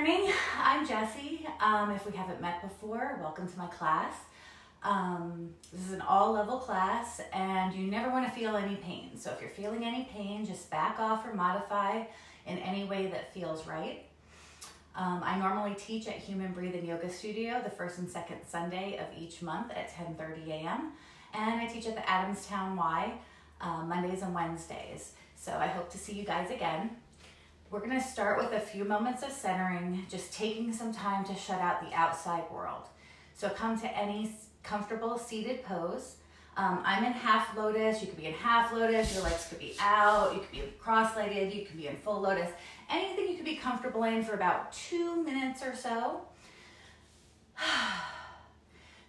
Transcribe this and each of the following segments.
morning, I'm Jessie. If we haven't met before, welcome to my class. This is an all-level class and you never want to feel any pain. So if you're feeling any pain, just back off or modify in any way that feels right. I normally teach at Human Breathing Yoga Studio the first and second Sunday of each month at 10:30 a.m. And I teach at the Adamstown Y Mondays and Wednesdays. So I hope to see you guys again. We're going to start with a few moments of centering, just taking some time to shut out the outside world. So come to any comfortable seated pose. I'm in half lotus. You could be in half lotus. Your legs could be out. You could be cross-legged. You could be in full lotus. Anything you could be comfortable in for about 2 minutes or so.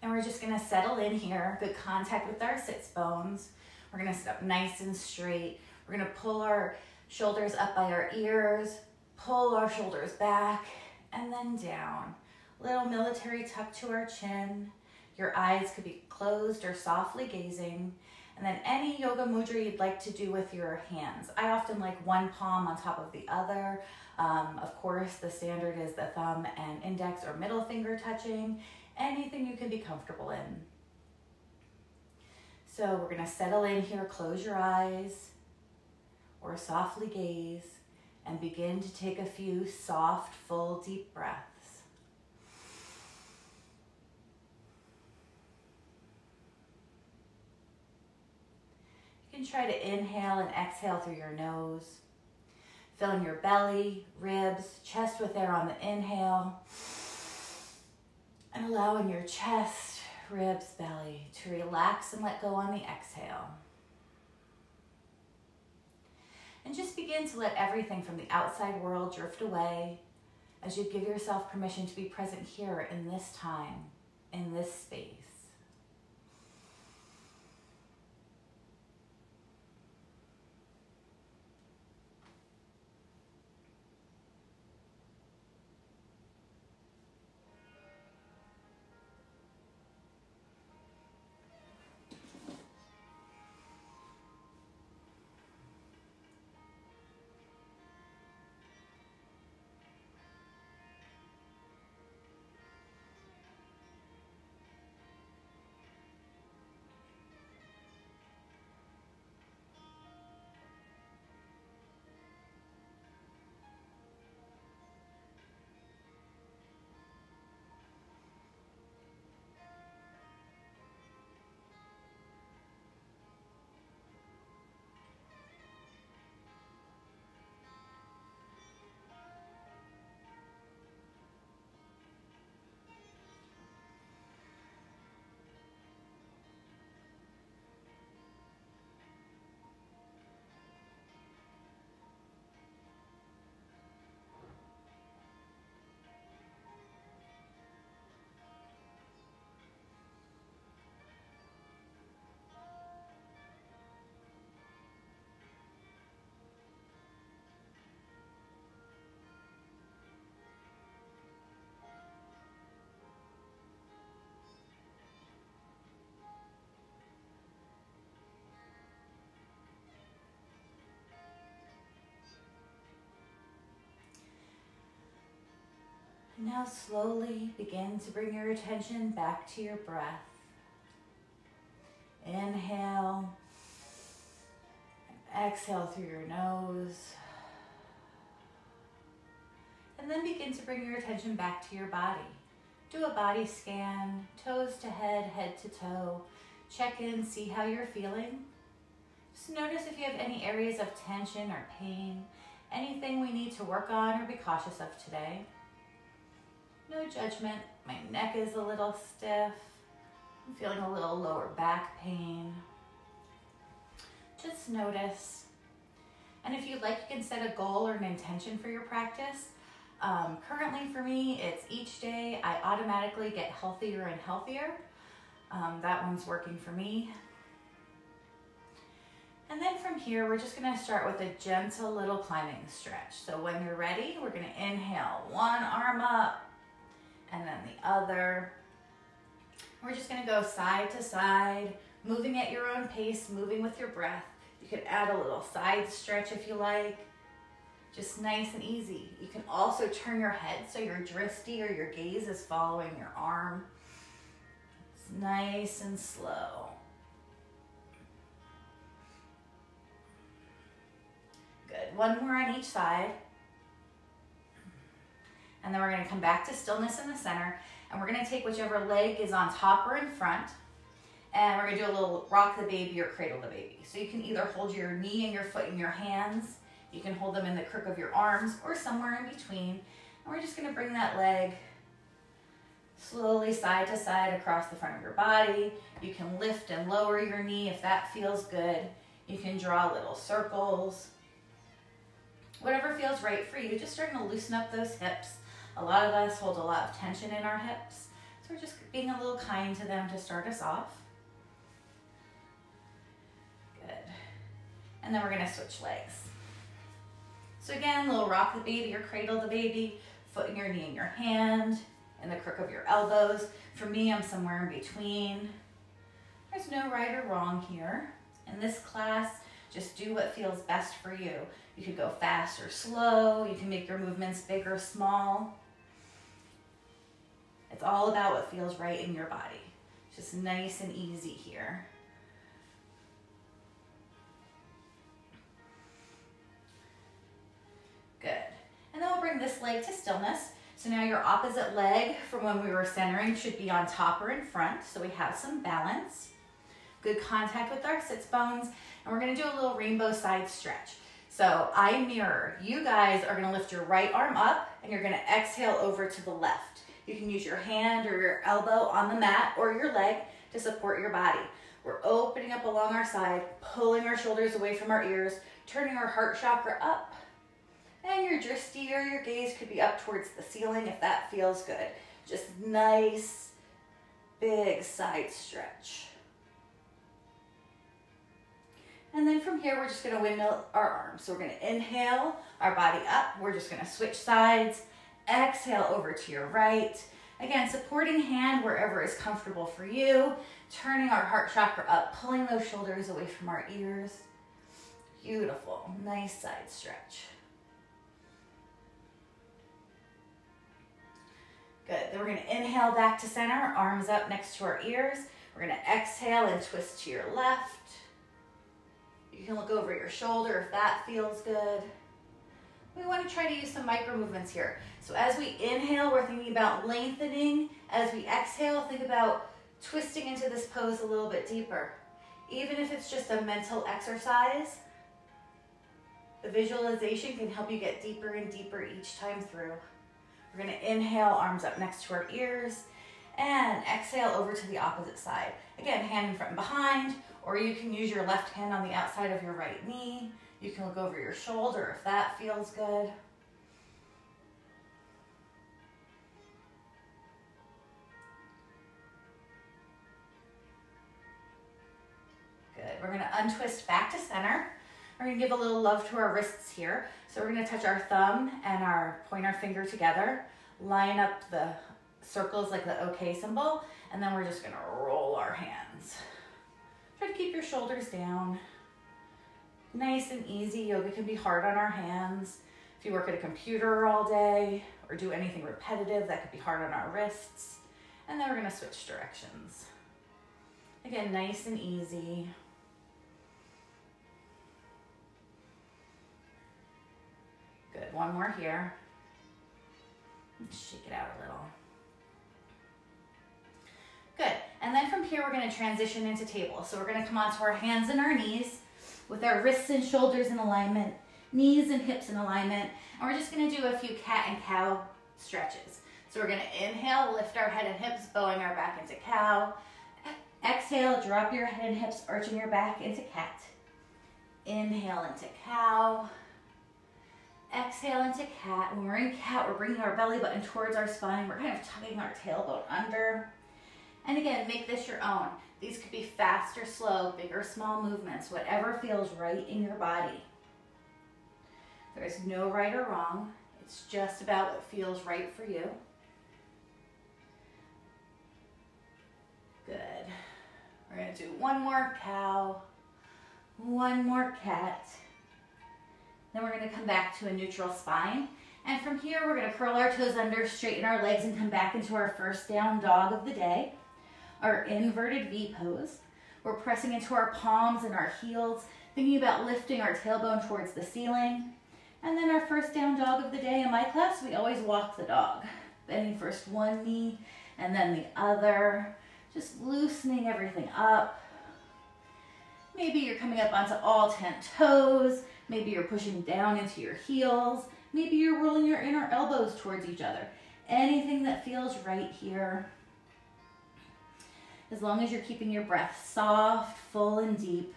And we're just going to settle in here. Good contact with our sits bones. We're going to sit up nice and straight. We're going to pull our shoulders up by our ears, pull our shoulders back, and then down. Little military tuck to our chin. Your eyes could be closed or softly gazing. And then any yoga mudra you'd like to do with your hands. I often like one palm on top of the other. Of course, the standard is the thumb and index or middle finger touching. Anything you can be comfortable in. So we're gonna settle in here, close your eyes or softly gaze and begin to take a few soft, full, deep breaths. You can try to inhale and exhale through your nose, filling your belly, ribs, chest with air on the inhale, and allowing your chest, ribs, belly to relax and let go on the exhale. And just begin to let everything from the outside world drift away as you give yourself permission to be present here in this time, in this space. Now slowly begin to bring your attention back to your breath. Inhale, and exhale through your nose. And then begin to bring your attention back to your body. Do a body scan, toes to head, head to toe. Check in, see how you're feeling. Just notice if you have any areas of tension or pain, anything we need to work on or be cautious of today. No judgment. My neck is a little stiff. I'm feeling a little lower back pain. Just notice. And if you'd like, you can set a goal or an intention for your practice. Currently for me, it's each day I automatically get healthier and healthier. That one's working for me. And then from here, we're just gonna start with a gentle little climbing stretch. So when you're ready, we're gonna inhale, one arm up, and then the other. We're just gonna go side to side, moving at your own pace, moving with your breath. You could add a little side stretch if you like. Just nice and easy. You can also turn your head so your drishti or your gaze is following your arm. It's nice and slow. Good. One more on each side. And then we're going to come back to stillness in the center. And we're going to take whichever leg is on top or in front. And we're going to do a little rock the baby or cradle the baby. So you can either hold your knee and your foot in your hands. You can hold them in the crook of your arms or somewhere in between. And we're just going to bring that leg slowly side to side across the front of your body. You can lift and lower your knee if that feels good. You can draw little circles. Whatever feels right for you, just starting to loosen up those hips. A lot of us hold a lot of tension in our hips. So we're just being a little kind to them to start us off. Good. And then we're going to switch legs. So again, little rock the baby or cradle the baby, foot in your knee in your hand, in the crook of your elbows. For me, I'm somewhere in between. There's no right or wrong here. In this class, just do what feels best for you. You could go fast or slow. You can make your movements big or small. It's all about what feels right in your body. Just nice and easy here. Good. And then we'll bring this leg to stillness. So now your opposite leg from when we were centering should be on top or in front. So we have some balance. Good contact with our sits bones. And we're going to do a little rainbow side stretch. So I mirror. You guys are going to lift your right arm up and you're going to exhale over to the left. You can use your hand or your elbow on the mat or your leg to support your body. We're opening up along our side, pulling our shoulders away from our ears, turning our heart chakra up. And your drishti or your gaze could be up towards the ceiling if that feels good. Just nice, big side stretch. And then from here, we're just going to windmill our arms. So we're going to inhale our body up. We're just going to switch sides. Exhale over to your right. Again, supporting hand wherever is comfortable for you. Turning our heart chakra up, pulling those shoulders away from our ears. Beautiful. Nice side stretch. Good. Then we're going to inhale back to center, arms up next to our ears. We're going to exhale and twist to your left. You can look over your shoulder if that feels good. We want to try to use some micro movements here. So as we inhale, we're thinking about lengthening. As we exhale, think about twisting into this pose a little bit deeper. Even if it's just a mental exercise, the visualization can help you get deeper and deeper each time through. We're going to inhale, arms up next to our ears, and exhale over to the opposite side. Again, hand in front and behind, or you can use your left hand on the outside of your right knee. You can look over your shoulder if that feels good. Good. We're going to untwist back to center. We're going to give a little love to our wrists here. So we're going to touch our thumb and our pointer finger together, line up the circles like the OK symbol, and then we're just going to roll our hands. Try to keep your shoulders down. Nice and easy. Yoga can be hard on our hands. If you work at a computer all day or do anything repetitive, that could be hard on our wrists. And then we're going to switch directions. Again, nice and easy. Good. One more here. Shake it out a little. Good. And then from here, we're going to transition into table. So we're going to come onto our hands and our knees with our wrists and shoulders in alignment, knees and hips in alignment. And we're just going to do a few cat and cow stretches. So we're going to inhale, lift our head and hips, bowing our back into cow. Exhale, drop your head and hips, arching your back into cat. Inhale into cow. Exhale into cat. When we're in cat, we're bringing our belly button towards our spine. We're kind of tugging our tailbone under. And again, make this your own. These could be fast or slow, big or small movements, whatever feels right in your body. There is no right or wrong. It's just about what feels right for you. Good. We're going to do one more cow, one more cat, Then we're gonna come back to a neutral spine. And from here, we're gonna curl our toes under, straighten our legs, and come back into our first down dog of the day, our inverted V pose. We're pressing into our palms and our heels, thinking about lifting our tailbone towards the ceiling. And then our first down dog of the day in my class, we always walk the dog. Bending first one knee and then the other, just loosening everything up. Maybe you're coming up onto all 10 toes. Maybe you're pushing down into your heels. Maybe you're rolling your inner elbows towards each other. Anything that feels right here. As long as you're keeping your breath soft, full, and deep.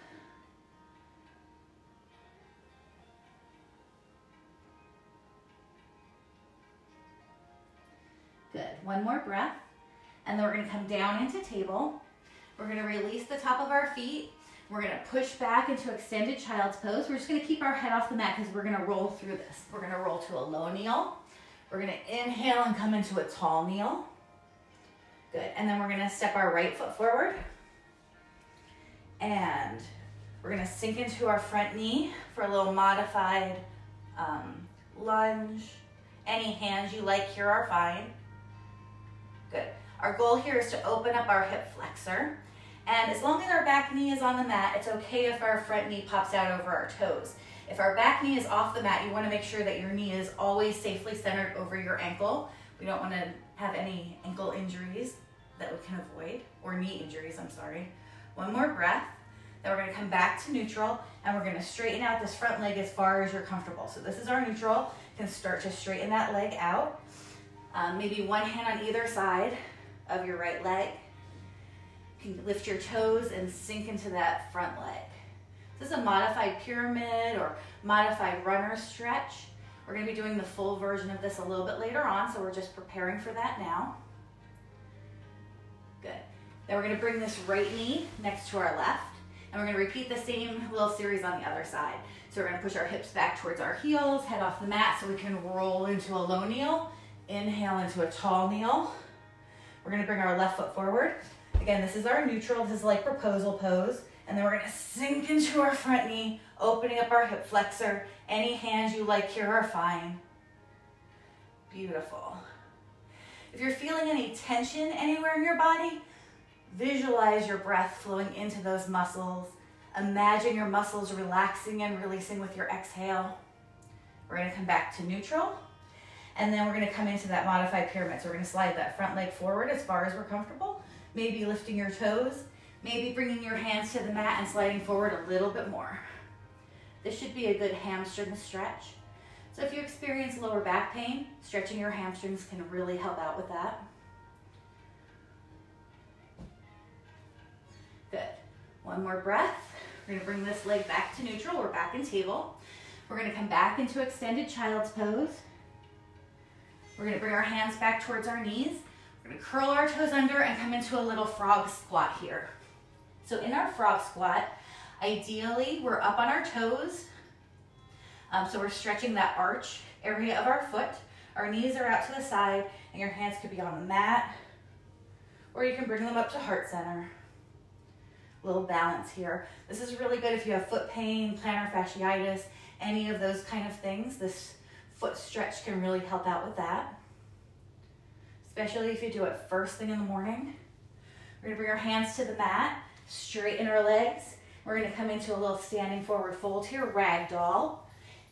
Good, one more breath. And then we're gonna come down into table. We're gonna release the top of our feet. We're gonna push back into extended child's pose. We're just gonna keep our head off the mat because we're gonna roll through this. We're gonna roll to a low kneel. We're gonna inhale and come into a tall kneel. Good, and then we're gonna step our right foot forward. And we're gonna sink into our front knee for a little modified lunge. Any hands you like here are fine. Good. Our goal here is to open up our hip flexor. And as long as our back knee is on the mat, it's okay if our front knee pops out over our toes. If our back knee is off the mat, you want to make sure that your knee is always safely centered over your ankle. We don't want to have any ankle injuries that we can avoid, or knee injuries, I'm sorry. One more breath. Then we're going to come back to neutral, and we're going to straighten out this front leg as far as you're comfortable. So this is our neutral. You can start to straighten that leg out. Maybe one hand on either side of your right leg. You can lift your toes and sink into that front leg. This is a modified pyramid or modified runner stretch. We're going to be doing the full version of this a little bit later on, so we're just preparing for that now. Good. Then we're going to bring this right knee next to our left, and we're going to repeat the same little series on the other side. So we're going to push our hips back towards our heels, head off the mat so we can roll into a low kneel. Inhale into a tall kneel. We're going to bring our left foot forward. Again, this is our neutral. This is like proposal pose. And then we're going to sink into our front knee, opening up our hip flexor. Any hands you like here are fine. Beautiful. If you're feeling any tension anywhere in your body, visualize your breath flowing into those muscles. Imagine your muscles relaxing and releasing with your exhale. We're going to come back to neutral. And then we're going to come into that modified pyramid. So we're going to slide that front leg forward as far as we're comfortable. Maybe lifting your toes. Maybe bringing your hands to the mat and sliding forward a little bit more. This should be a good hamstring stretch. So if you experience lower back pain, stretching your hamstrings can really help out with that. Good. One more breath. We're going to bring this leg back to neutral. We're back in table. We're going to come back into extended child's pose. We're going to bring our hands back towards our knees. We're going to curl our toes under and come into a little frog squat here. So in our frog squat, ideally we're up on our toes. So we're stretching that arch area of our foot. Our knees are out to the side and your hands could be on the mat, or you can bring them up to heart center. A little balance here. This is really good if you have foot pain, plantar fasciitis, any of those kind of things. This foot stretch can really help out with that, especially if you do it first thing in the morning. We're gonna bring our hands to the mat, straighten our legs. We're gonna come into a little standing forward fold here, ragdoll.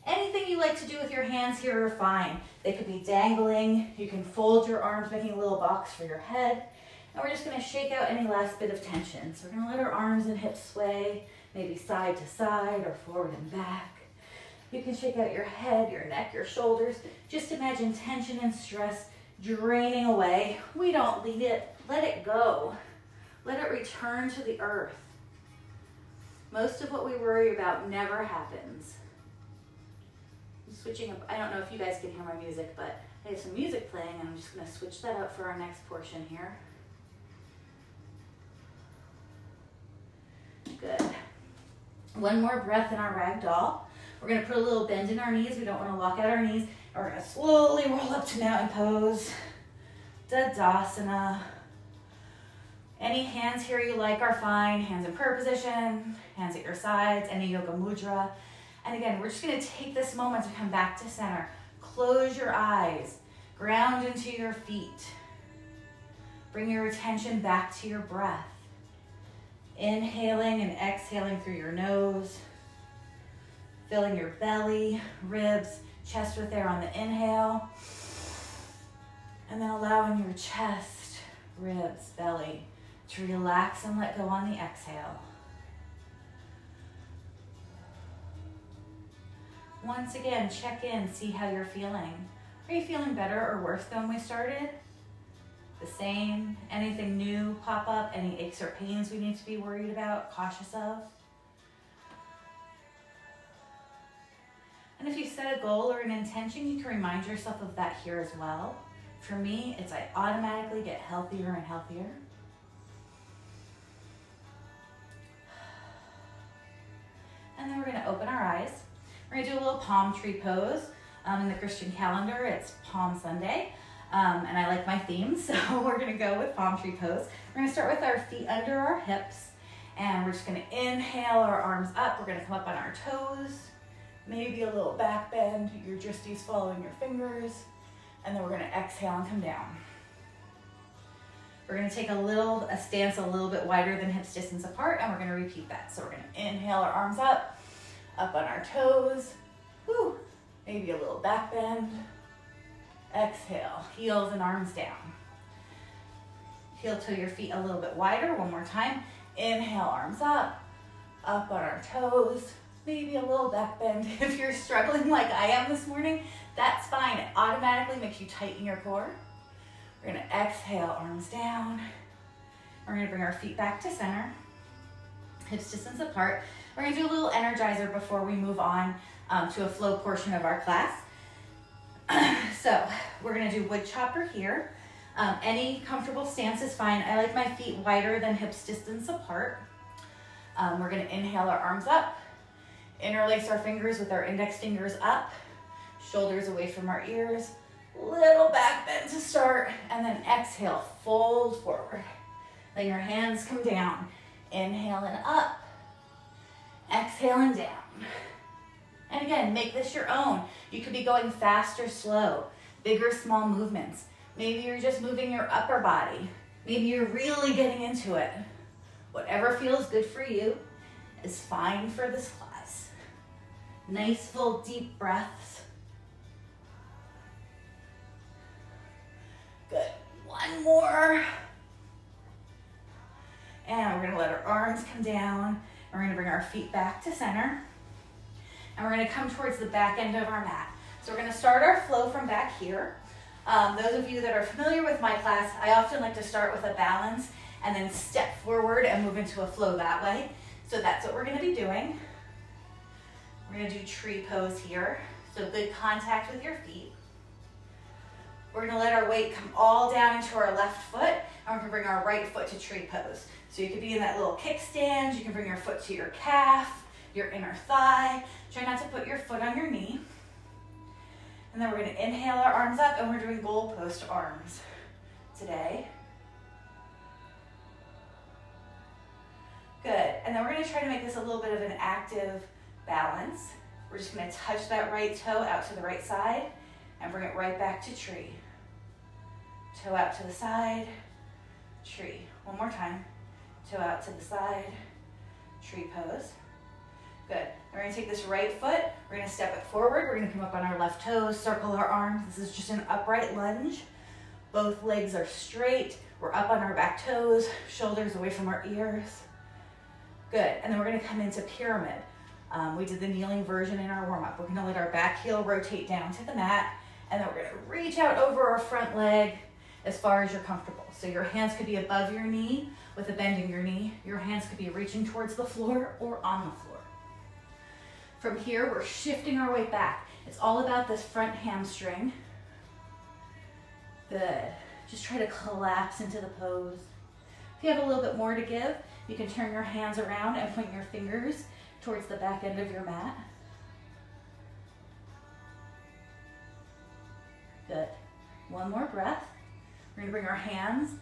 Anything you like to do with your hands here are fine. They could be dangling. You can fold your arms, making a little box for your head. And we're just gonna shake out any last bit of tension. So we're gonna let our arms and hips sway, maybe side to side or forward and back. You can shake out your head, your neck, your shoulders. Just imagine tension and stress draining away. We don't lead it, let it go. Let it return to the earth. Most of what we worry about never happens. I'm switching up, I don't know if you guys can hear my music, but I have some music playing and I'm just gonna switch that up for our next portion here. Good. One more breath in our ragdoll. We're going to put a little bend in our knees. We don't want to lock out our knees. And we're going to slowly roll up to mountain pose. Tadasana. Any hands here you like are fine. Hands in prayer position, hands at your sides, any yoga mudra. And again, we're just gonna take this moment to come back to center. Close your eyes, ground into your feet. Bring your attention back to your breath. Inhaling and exhaling through your nose. Filling your belly, ribs, chest with air on the inhale. And then allowing your chest, ribs, belly to relax and let go on the exhale. Once again, check in, see how you're feeling. Are you feeling better or worse than when we started? The same? Anything new pop up? Any aches or pains we need to be worried about, cautious of? And if you set a goal or an intention, you can remind yourself of that here as well. For me, it's I automatically get healthier and healthier. And then we're going to open our eyes. We're going to do a little palm tree pose. In the Christian calendar, it's Palm Sunday. And I like my theme, so we're going to go with palm tree pose. We're going to start with our feet under our hips. And we're just going to inhale our arms up. We're going to come up on our toes. Maybe a little back bend. Your dristies following your fingers. And then we're going to exhale and come down. We're going to take a stance a little bit wider than hips distance apart, and we're going to repeat that. So we're going to inhale our arms up on our toes. Woo. Maybe a little back bend. Exhale, heels and arms down. Heel toe your feet a little bit wider. One more time. Inhale, arms up on our toes. Maybe a little back bend. If you're struggling like I am this morning, that's fine. It automatically makes you tighten your core. We're going to exhale, arms down. We're going to bring our feet back to center. Hips distance apart. We're going to do a little energizer before we move on to a flow portion of our class. So we're going to do wood chopper here. Any comfortable stance is fine. I like my feet wider than hips distance apart. We're going to inhale our arms up. Interlace our fingers with our index fingers up. Shoulders away from our ears. Little back bend to start. And then exhale, fold forward. Let your hands come down. Inhale and up. Exhale and down. And again, make this your own. You could be going fast or slow. Big or small movements. Maybe you're just moving your upper body. Maybe you're really getting into it. Whatever feels good for you is fine for this class. Nice, full, deep breaths. Good. One more. And we're going to let our arms come down. And we're going to bring our feet back to center. And we're going to come towards the back end of our mat. So we're going to start our flow from back here. Those of you that are familiar with my class, I often like to start with a balance and then step forward and move into a flow that way. So that's what we're going to be doing. We're going to do tree pose here. So good contact with your feet. We're going to let our weight come all down into our left foot, and we're going to bring our right foot to tree pose. So you could be in that little kickstand. You can bring your foot to your calf, your inner thigh. Try not to put your foot on your knee. And then we're going to inhale our arms up, and we're doing goalpost arms today. Good. And then we're going to try to make this a little bit of an active balance. We're just going to touch that right toe out to the right side and bring it right back to tree. Toe out to the side, tree. One more time. Toe out to the side, tree pose. Good. We're going to take this right foot. We're going to step it forward. We're going to come up on our left toes, circle our arms. This is just an upright lunge. Both legs are straight. We're up on our back toes, shoulders away from our ears. Good. And then we're going to come into pyramid. We did the kneeling version in our warm-up. We're going to let our back heel rotate down to the mat, and then we're going to reach out over our front leg as far as you're comfortable. So your hands could be above your knee with a bend in your knee. Your hands could be reaching towards the floor or on the floor. From here, we're shifting our weight back. It's all about this front hamstring. Good. Just try to collapse into the pose. If you have a little bit more to give, you can turn your hands around and point your fingers towards the back end of your mat. Good. One more breath. We're going to bring our hands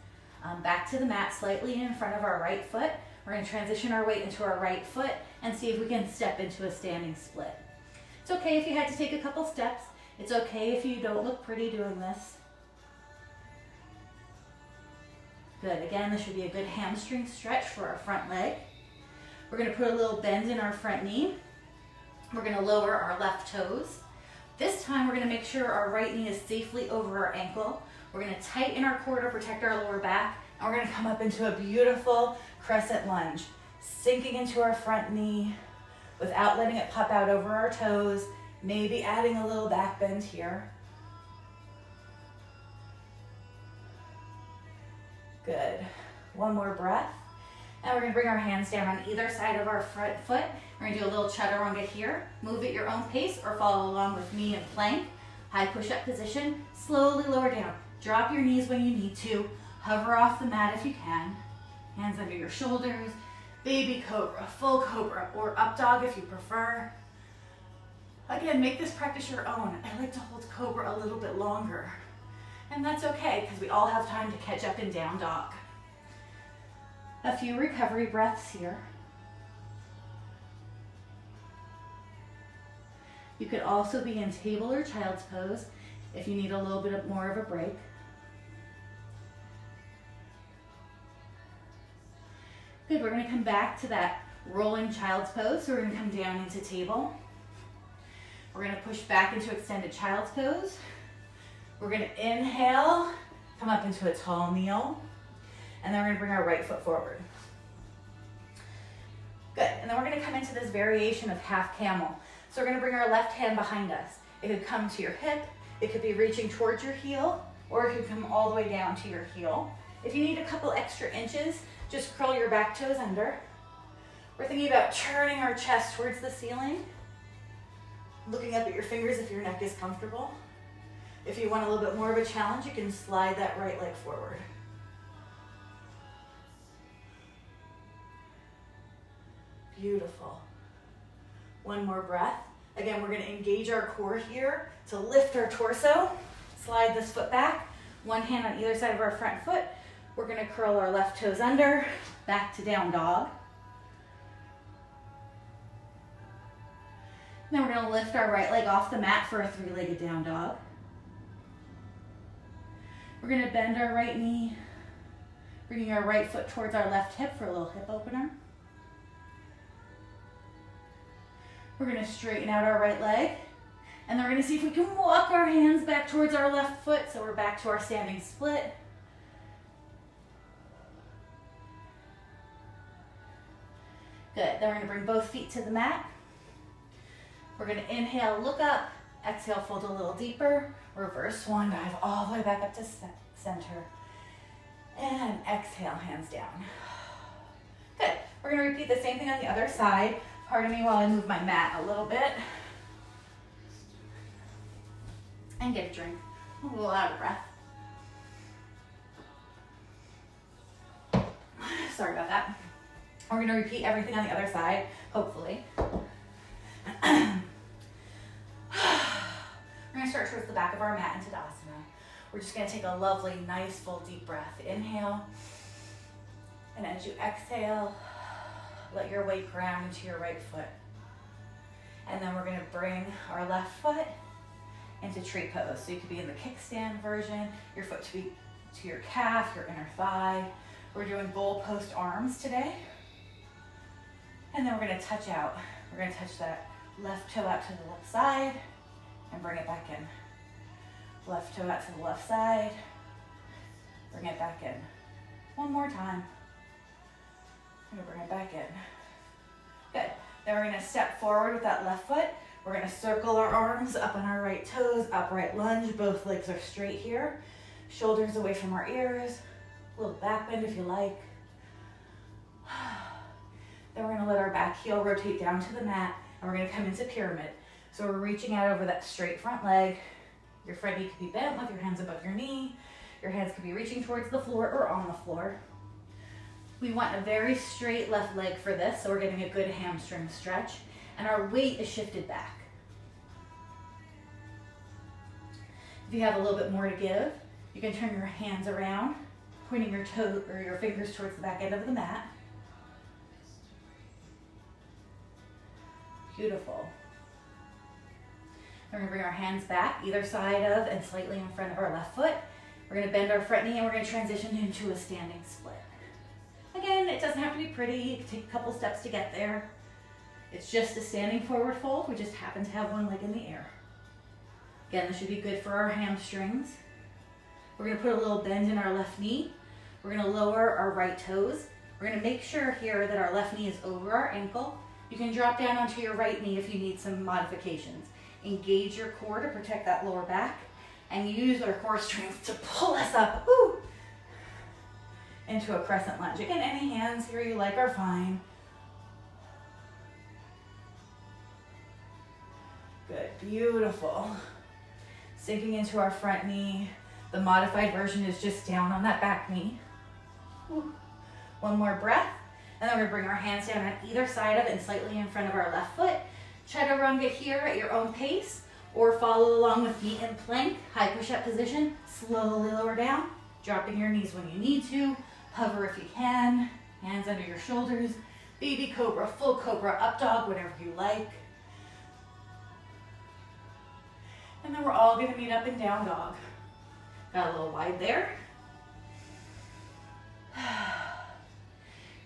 back to the mat slightly in front of our right foot. We're going to transition our weight into our right foot and see if we can step into a standing split. It's okay if you had to take a couple steps. It's okay if you don't look pretty doing this. Good, again, this should be a good hamstring stretch for our front leg. We're gonna put a little bend in our front knee. We're gonna lower our left toes. This time we're gonna make sure our right knee is safely over our ankle. We're gonna tighten our core to protect our lower back, and we're gonna come up into a beautiful crescent lunge, sinking into our front knee without letting it pop out over our toes, maybe adding a little back bend here. Good. One more breath. And we're gonna bring our hands down on either side of our front foot. We're gonna do a little chaturanga here. Move at your own pace or follow along with me in plank. High push-up position, slowly lower down. Drop your knees when you need to. Hover off the mat if you can. Hands under your shoulders. Baby cobra, full cobra, or up dog if you prefer. Again, make this practice your own. I like to hold cobra a little bit longer. And that's okay, because we all have time to catch up in down dog. A few recovery breaths here. You could also be in table or child's pose if you need a little bit more of a break. Good, we're gonna come back to that rolling child's pose. So we're gonna come down into table. We're gonna push back into extended child's pose. We're gonna inhale, come up into a tall kneel. And then we're gonna bring our right foot forward. Good, and then we're gonna come into this variation of half camel. So we're gonna bring our left hand behind us. It could come to your hip, it could be reaching towards your heel, or it could come all the way down to your heel. If you need a couple extra inches, just curl your back toes under. We're thinking about turning our chest towards the ceiling, looking up at your fingers if your neck is comfortable. If you want a little bit more of a challenge, you can slide that right leg forward. Beautiful. One more breath. Again, we're going to engage our core here to lift our torso. Slide this foot back. One hand on either side of our front foot. We're going to curl our left toes under, back to down dog. Then we're going to lift our right leg off the mat for a three-legged down dog. We're going to bend our right knee, bringing our right foot towards our left hip for a little hip opener. We're going to straighten out our right leg, and then we're going to see if we can walk our hands back towards our left foot, so we're back to our standing split. Good, then we're going to bring both feet to the mat. We're going to inhale, look up, exhale, fold a little deeper, reverse swan dive all the way back up to center, and exhale, hands down. Good, we're going to repeat the same thing on the other side. Pardon me while I move my mat a little bit. And get a drink. A little out of breath. Sorry about that. We're going to repeat everything on the other side, hopefully. We're going to start towards the back of our mat into Tadasana. We're just going to take a lovely, nice, full, deep breath. Inhale. And as you exhale, let your weight ground into your right foot. And then we're going to bring our left foot into tree pose. So you could be in the kickstand version, your foot to be to your calf, your inner thigh. We're doing goalpost arms today. And then we're going to touch out. We're going to touch that left toe out to the left side and bring it back in. Left toe out to the left side, bring it back in. One more time. I'm going to bring it back in. Good. Then we're going to step forward with that left foot. We're going to circle our arms up on our right toes, upright lunge. Both legs are straight here. Shoulders away from our ears. A little back bend if you like. Then we're going to let our back heel rotate down to the mat, and we're going to come into pyramid. So we're reaching out over that straight front leg. Your front knee could be bent with your hands above your knee. Your hands could be reaching towards the floor or on the floor. We want a very straight left leg for this, so we're getting a good hamstring stretch, and our weight is shifted back. If you have a little bit more to give, you can turn your hands around, pointing your toe or your fingers towards the back end of the mat. Beautiful. We're gonna bring our hands back either side of and slightly in front of our left foot. We're gonna bend our front knee and we're gonna transition into a standing split. Again, it doesn't have to be pretty. You can take a couple steps to get there. It's just a standing forward fold. We just happen to have one leg in the air. Again, this should be good for our hamstrings. We're gonna put a little bend in our left knee. We're gonna lower our right toes. We're gonna make sure here that our left knee is over our ankle. You can drop down onto your right knee if you need some modifications. Engage your core to protect that lower back and use our core strength to pull us up into a crescent lunge. Again, any hands here you like are fine. Good, beautiful. Sinking into our front knee. The modified version is just down on that back knee. One more breath. And then we're gonna bring our hands down on either side of and slightly in front of our left foot. Chaturanga here at your own pace, or follow along with me in plank, high push-up position. Slowly lower down, dropping your knees when you need to. Hover if you can, hands under your shoulders. Baby cobra, full cobra, up dog, whatever you like. And then we're all gonna meet up in down dog. Got a little wide there.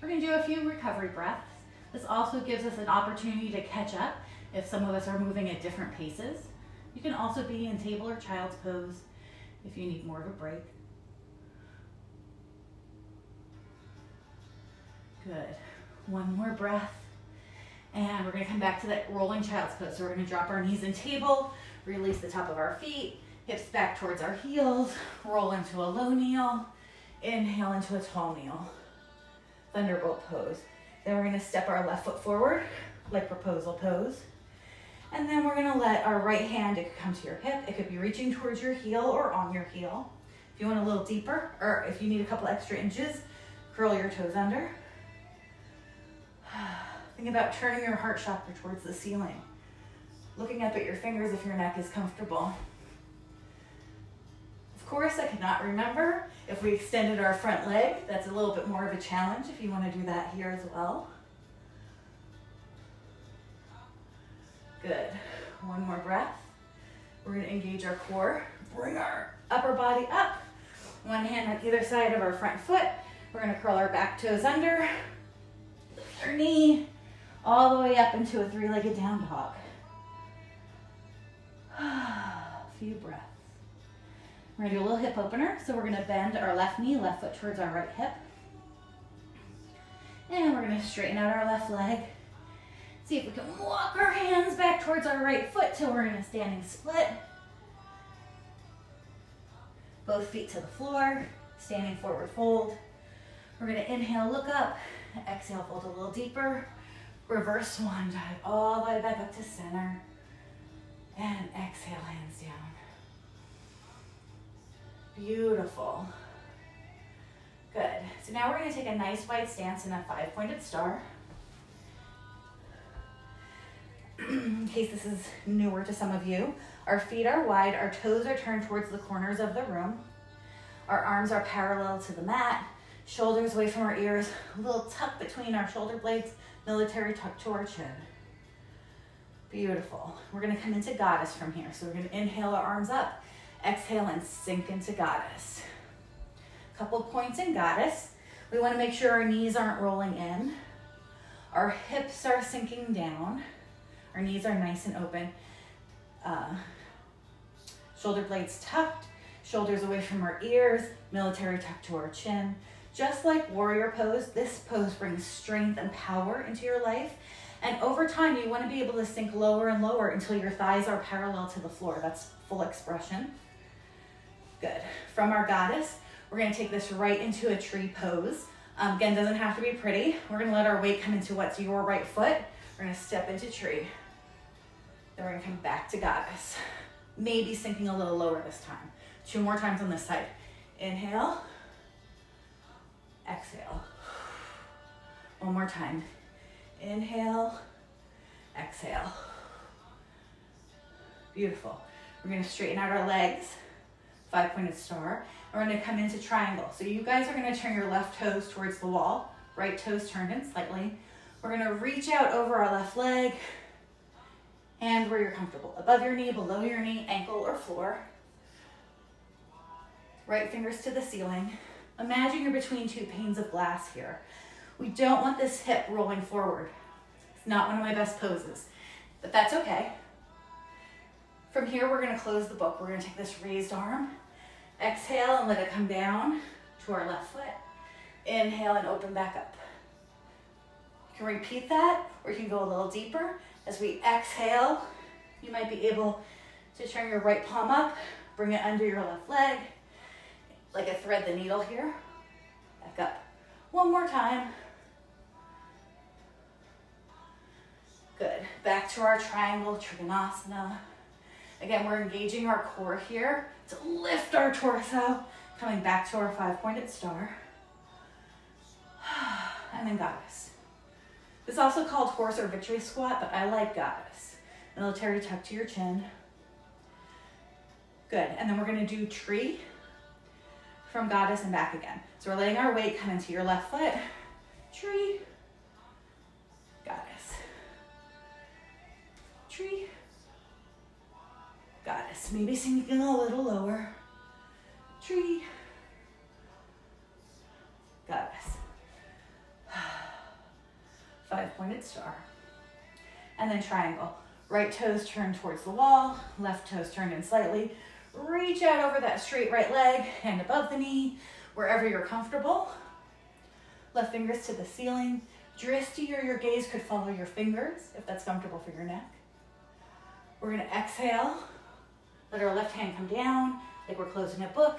We're gonna do a few recovery breaths. This also gives us an opportunity to catch up if some of us are moving at different paces. You can also be in table or child's pose if you need more of a break. Good. One more breath. And we're gonna come back to that rolling child's pose. So we're gonna drop our knees in table, release the top of our feet, hips back towards our heels, roll into a low kneel, inhale into a tall kneel. Thunderbolt pose. Then we're gonna step our left foot forward, like proposal pose. And then we're gonna let our right hand, it could come to your hip, it could be reaching towards your heel or on your heel. If you want a little deeper, or if you need a couple extra inches, curl your toes under. Think about turning your heart chakra towards the ceiling. Looking up at your fingers if your neck is comfortable. Of course, I cannot remember if we extended our front leg. That's a little bit more of a challenge if you want to do that here as well. Good. One more breath. We're going to engage our core. Bring our upper body up. One hand on either side of our front foot. We're going to curl our back toes under. Lift our knee all the way up into a three-legged down dog. A few breaths. We're gonna do a little hip opener. So we're gonna bend our left knee, left foot towards our right hip. And we're gonna straighten out our left leg. See if we can walk our hands back towards our right foot till we're in a standing split. Both feet to the floor, standing forward fold. We're gonna inhale, look up. Exhale, fold a little deeper. Reverse swan dive all the way back up to center. And exhale, hands down. Beautiful. Good. So now we're going to take a nice wide stance in a 5-pointed star. In case this is newer to some of you, our feet are wide, our toes are turned towards the corners of the room. Our arms are parallel to the mat, shoulders away from our ears, a little tuck between our shoulder blades, military tuck to our chin. Beautiful. We're going to come into goddess from here. So we're going to inhale our arms up, exhale and sink into goddess. Couple points in goddess. We want to make sure our knees aren't rolling in. Our hips are sinking down. Our knees are nice and open. Shoulder blades tucked, shoulders away from our ears, military tuck to our chin. Just like warrior pose, this pose brings strength and power into your life. And over time, you want to be able to sink lower and lower until your thighs are parallel to the floor. That's full expression. Good. From our goddess, we're going to take this right into a tree pose. Again, doesn't have to be pretty. We're going to let our weight come into what's your right foot. We're going to step into tree. Then we're going to come back to goddess. Maybe sinking a little lower this time. 2 more times on this side. Inhale. Exhale. One more time. Inhale, exhale. Beautiful. We're going to straighten out our legs, 5-pointed star. And we're going to come into triangle. So you guys are going to turn your left toes towards the wall, right toes turned in slightly. We're going to reach out over our left leg, Hands where you're comfortable. Above your knee, below your knee, ankle or floor. Right fingers to the ceiling. Imagine you're between two panes of glass here. We don't want this hip rolling forward. It's not one of my best poses, but that's okay. From here, we're gonna close the book. We're gonna take this raised arm, exhale and let it come down to our left foot. Inhale and open back up. You can repeat that, or you can go a little deeper. As we exhale, you might be able to turn your right palm up, bring it under your left leg, like a thread the needle here. Back up. One more time. Good. Back to our triangle, Trikonasana. Again, we're engaging our core here to lift our torso, coming back to our 5-pointed star. And then goddess. This is also called horse or victory squat, but I like goddess. Military tuck to your chin. Good. And then we're going to do tree from goddess and back again. So we're letting our weight come into your left foot. Tree. Goddess. Tree. Goddess. Maybe sinking a little lower. Tree. Goddess. 5-pointed star. And then triangle. Right toes turned towards the wall, left toes turned in slightly. Reach out over that straight right leg, hand above the knee, wherever you're comfortable. Left fingers to the ceiling. Drishti or your gaze could follow your fingers if that's comfortable for your neck. We're gonna exhale. Let our left hand come down like we're closing a book.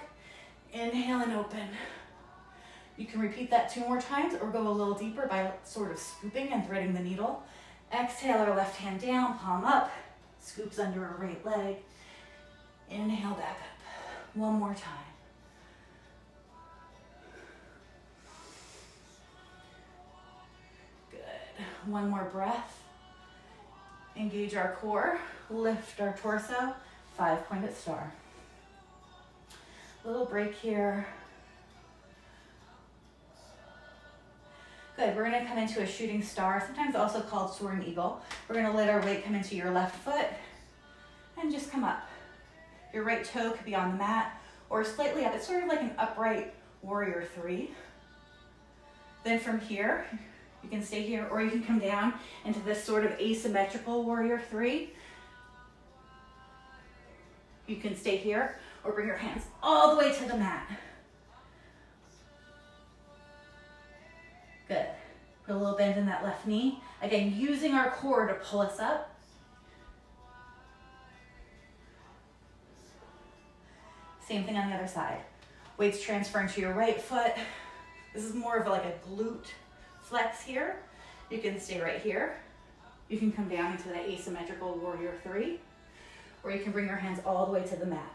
Inhale and open. You can repeat that 2 more times or go a little deeper by sort of scooping and threading the needle. Exhale our left hand down, palm up, scoops under our right leg. Inhale back up. One more time. Good. One more breath. Engage our core, lift our torso, 5-pointed star. Little break here. Good, we're gonna come into a shooting star, sometimes also called soaring eagle. We're gonna let our weight come into your left foot and just come up. Your right toe could be on the mat or slightly up. It's sort of like an upright warrior 3. Then from here, you can stay here or you can come down into this sort of asymmetrical warrior 3. You can stay here or bring your hands all the way to the mat. Good. Put a little bend in that left knee. Again, using our core to pull us up. Same thing on the other side. Weights transferring to your right foot. This is more of like a glute flex here. You can stay right here. You can come down into that asymmetrical warrior 3, or you can bring your hands all the way to the mat.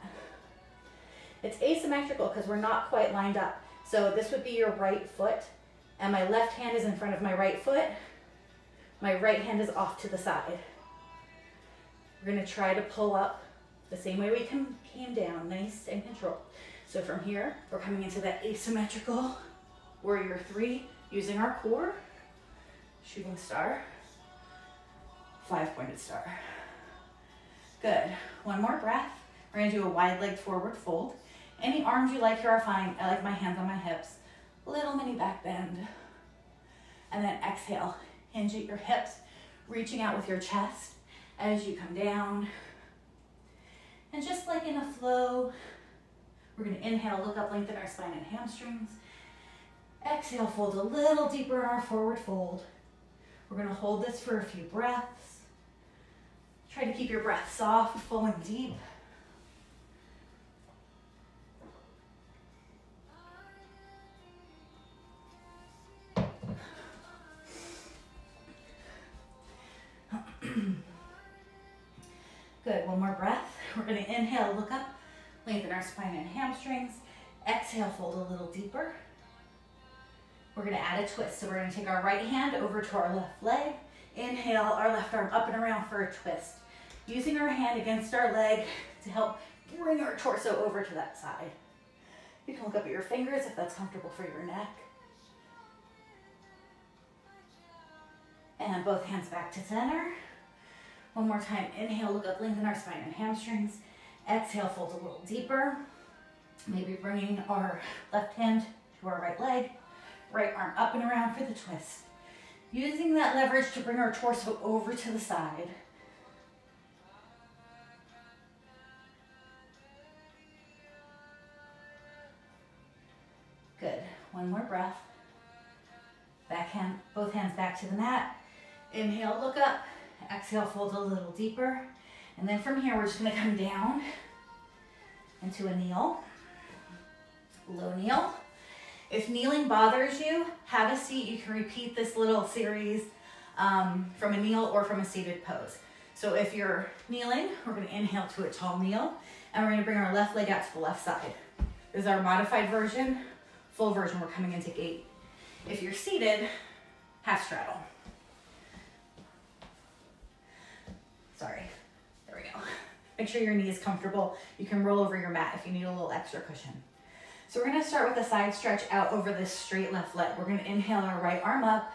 It's asymmetrical because we're not quite lined up. So this would be your right foot, and my left hand is in front of my right foot. My right hand is off to the side. We're gonna try to pull up the same way we came down, nice and controlled. So from here, we're coming into that asymmetrical warrior 3, using our core, shooting star, 5-pointed star. Good, one more breath. We're gonna do a wide-legged forward fold. Any arms you like here are fine. I like my hands on my hips. Little mini back bend. And then exhale, hinge at your hips, reaching out with your chest as you come down. And just like in a flow, we're gonna inhale, look up, lengthen our spine and hamstrings. Exhale, fold a little deeper in our forward fold. We're gonna hold this for a few breaths. Try to keep your breath soft, full and deep. Good, one more breath. We're gonna inhale, look up, lengthen our spine and hamstrings. Exhale, fold a little deeper. We're gonna add a twist. So we're gonna take our right hand over to our left leg. Inhale, our left arm up and around for a twist. Using our hand against our leg to help bring our torso over to that side. You can look up at your fingers if that's comfortable for your neck. And both hands back to center. One more time, inhale, look up, lengthen our spine and hamstrings. Exhale, fold a little deeper. Maybe bringing our left hand to our right leg, right arm up and around for the twist. Using that leverage to bring our torso over to the side. Good. One more breath. Back hand, both hands back to the mat. Inhale, look up. Exhale, fold a little deeper. And then from here, we're just gonna come down into a kneel. Low kneel. If kneeling bothers you, have a seat. You can repeat this little series from a kneel or from a seated pose. So if you're kneeling, we're gonna inhale to a tall kneel, and we're gonna bring our left leg out to the left side. This is our modified version. Full version, we're coming into gate. If you're seated, half straddle. Sorry, there we go. Make sure your knee is comfortable. You can roll over your mat if you need a little extra cushion. So we're gonna start with a side stretch out over this straight left leg. We're gonna inhale our right arm up,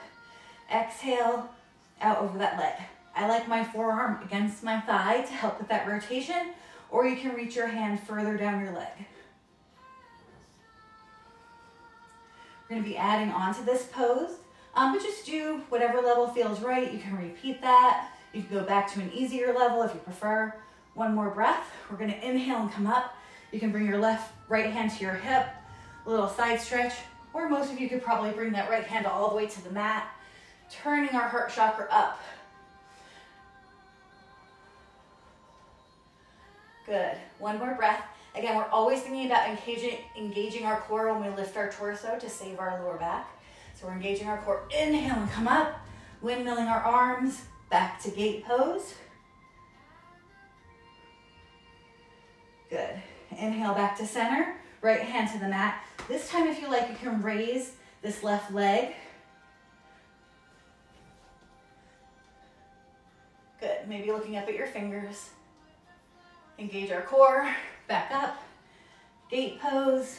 exhale, out over that leg. I like my forearm against my thigh to help with that rotation, or you can reach your hand further down your leg. We're gonna be adding on to this pose, but just do whatever level feels right. You can repeat that. You can go back to an easier level if you prefer. One more breath. We're gonna inhale and come up. You can bring your right hand to your hip, a little side stretch, or most of you could probably bring that right hand all the way to the mat, turning our heart chakra up. Good. One more breath. Again, we're always thinking about engaging our core when we lift our torso to save our lower back. So we're engaging our core. Inhale and come up, windmilling our arms, back to gate pose. Good. Inhale back to center, right hand to the mat. This time, if you like, you can raise this left leg. Good. Maybe looking up at your fingers. Engage our core, back up, gate pose.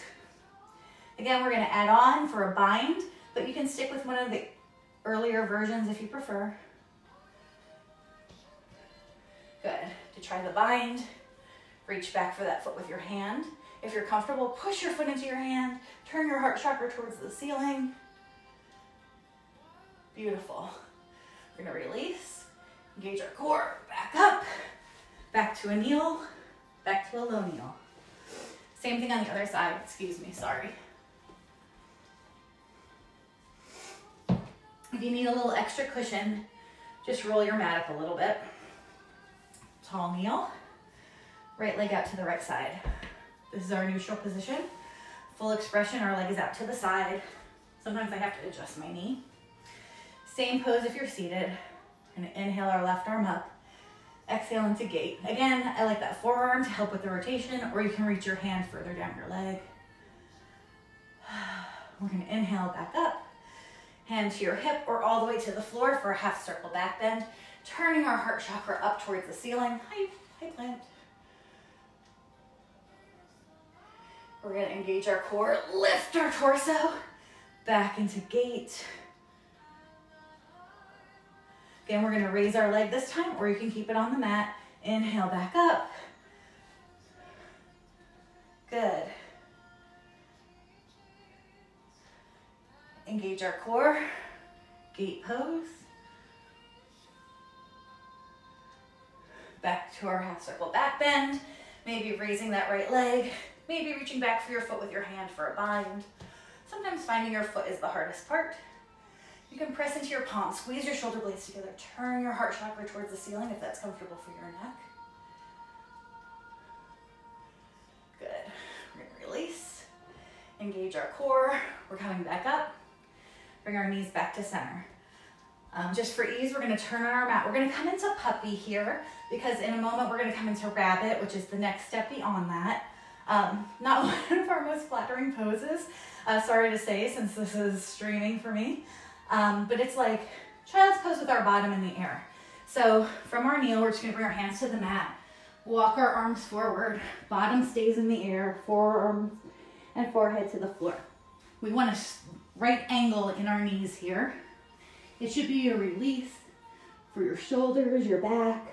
Again, we're gonna add on for a bind, but you can stick with one of the earlier versions if you prefer. Good. To try the bind, reach back for that foot with your hand. If you're comfortable, push your foot into your hand, turn your heart chakra towards the ceiling. Beautiful. We're gonna release, engage our core, back up, back to a kneel, back to a low kneel. Same thing on the other side, excuse me, sorry. If you need a little extra cushion, just roll your mat up a little bit. Tall kneel, right leg out to the right side. This is our neutral position. Full expression, our leg is out to the side. Sometimes I have to adjust my knee. Same pose if you're seated. And inhale our left arm up. Exhale into gate. Again, I like that forearm to help with the rotation, or you can reach your hand further down your leg. We're gonna inhale back up, hand to your hip or all the way to the floor for a half circle back bend, turning our heart chakra up towards the ceiling. High plant. We're gonna engage our core, lift our torso, back into gate. Again, we're gonna raise our leg this time, or you can keep it on the mat. Inhale back up. Good. Engage our core, gate pose. Back to our half circle back bend. Maybe raising that right leg. Maybe reaching back for your foot with your hand for a bind. Sometimes finding your foot is the hardest part. You can press into your palms, squeeze your shoulder blades together, turn your heart chakra towards the ceiling if that's comfortable for your neck. Good. We're gonna release, engage our core. We're coming back up. Bring our knees back to center. Just for ease, we're gonna turn on our mat. We're gonna come into puppy here because in a moment we're gonna come into rabbit, which is the next step beyond that. Not one of our most flattering poses, sorry to say, since this is streaming for me. But it's like child's pose with our bottom in the air. So from our kneel, we're just gonna bring our hands to the mat, walk our arms forward, bottom stays in the air, forearms and forehead to the floor. We want a right angle in our knees here. It should be a release for your shoulders, your back.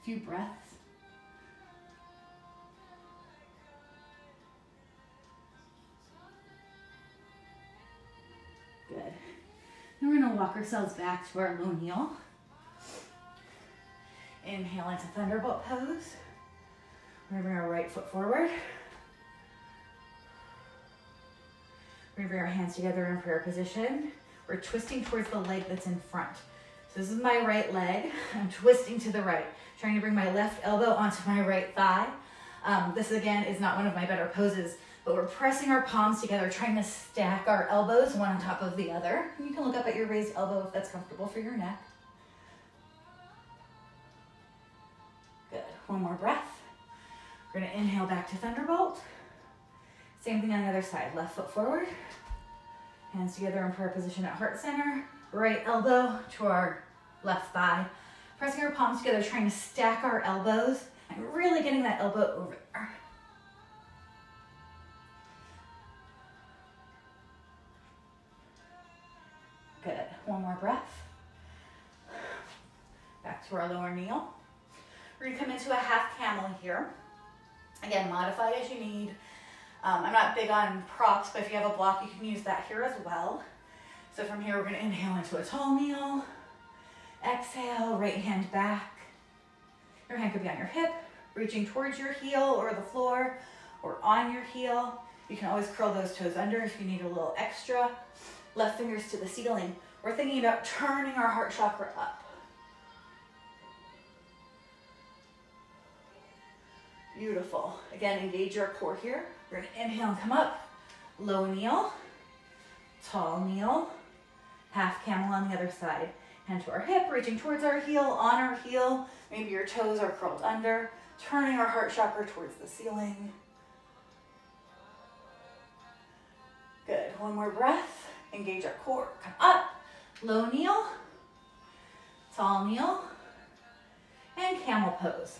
Few breaths. Good. Then we're gonna walk ourselves back to our low kneel. Inhale into thunderbolt pose. We're gonna bring our right foot forward. We're gonna bring our hands together in prayer position. We're twisting towards the leg that's in front. So this is my right leg. I'm twisting to the right, trying to bring my left elbow onto my right thigh. This again is not one of my better poses, but we're pressing our palms together, trying to stack our elbows one on top of the other. You can look up at your raised elbow if that's comfortable for your neck. Good, one more breath. We're gonna inhale back to thunderbolt. Same thing on the other side, left foot forward. Hands together in prayer position at heart center. Right elbow to our left thigh. Pressing our palms together, trying to stack our elbows and really getting that elbow over there. Good, one more breath. Back to our lower kneel. We're gonna come into a half camel here. Again, modify as you need. I'm not big on props, but if you have a block, you can use that here as well. So from here, we're gonna inhale into a tall kneel. Exhale, right hand back. Your hand could be on your hip, reaching towards your heel or the floor, or on your heel. You can always curl those toes under if you need a little extra. Left fingers to the ceiling. We're thinking about turning our heart chakra up. Beautiful. Again, engage your core here. We're gonna inhale and come up. Low kneel, tall kneel, half camel on the other side. Hand to our hip, reaching towards our heel, on our heel. Maybe your toes are curled under. Turning our heart chakra towards the ceiling. Good, one more breath. Engage our core, come up. Low kneel, tall kneel, and camel pose.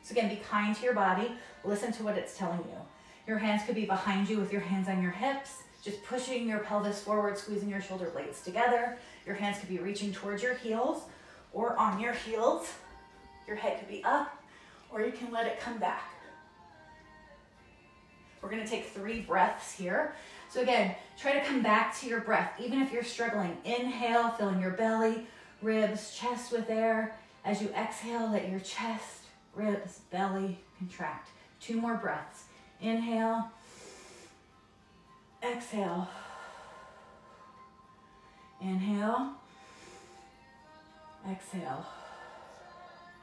So again, be kind to your body. Listen to what it's telling you. Your hands could be behind you with your hands on your hips, just pushing your pelvis forward, squeezing your shoulder blades together. Your hands could be reaching towards your heels or on your heels. Your head could be up, or you can let it come back. We're gonna take 3 breaths here. So again, try to come back to your breath, even if you're struggling. Inhale, filling your belly, ribs, chest with air. As you exhale, let your chest, ribs, belly contract. 2 more breaths. Inhale, exhale. Inhale, exhale.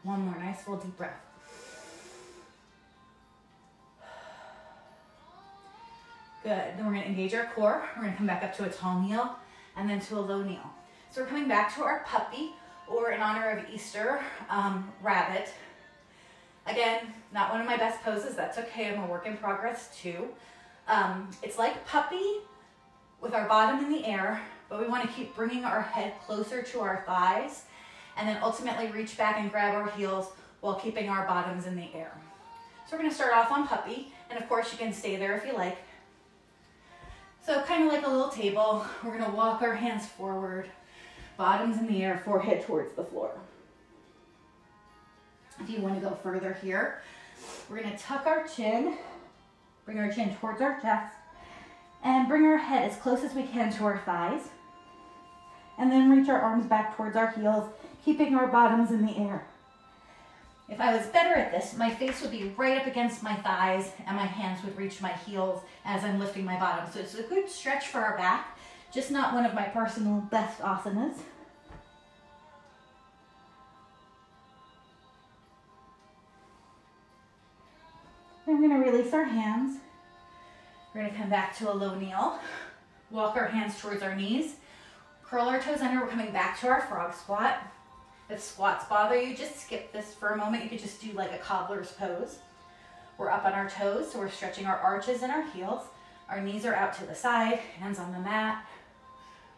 One more, nice full deep breath. Good, then we're gonna engage our core. We're gonna come back up to a tall kneel and then to a low kneel. So we're coming back to our puppy, or in honor of Easter, rabbit. Again, not one of my best poses, that's okay, I'm a work in progress too. It's like puppy with our bottom in the air, but we wanna keep bringing our head closer to our thighs and then ultimately reach back and grab our heels while keeping our bottoms in the air. So we're gonna start off on puppy, and of course you can stay there if you like. So kind of like a little table, we're gonna walk our hands forward, bottoms in the air, forehead towards the floor. If you want to go further here, we're going to tuck our chin, bring our chin towards our chest, and bring our head as close as we can to our thighs. And then reach our arms back towards our heels, keeping our bottoms in the air. If I was better at this, my face would be right up against my thighs and my hands would reach my heels as I'm lifting my bottom. So it's a good stretch for our back, just not one of my personal best asanas. We're going to release our hands. We're going to come back to a low kneel. Walk our hands towards our knees. Curl our toes under. We're coming back to our frog squat. If squats bother you, just skip this for a moment. You could just do like a cobbler's pose. We're up on our toes, so we're stretching our arches and our heels. Our knees are out to the side, hands on the mat,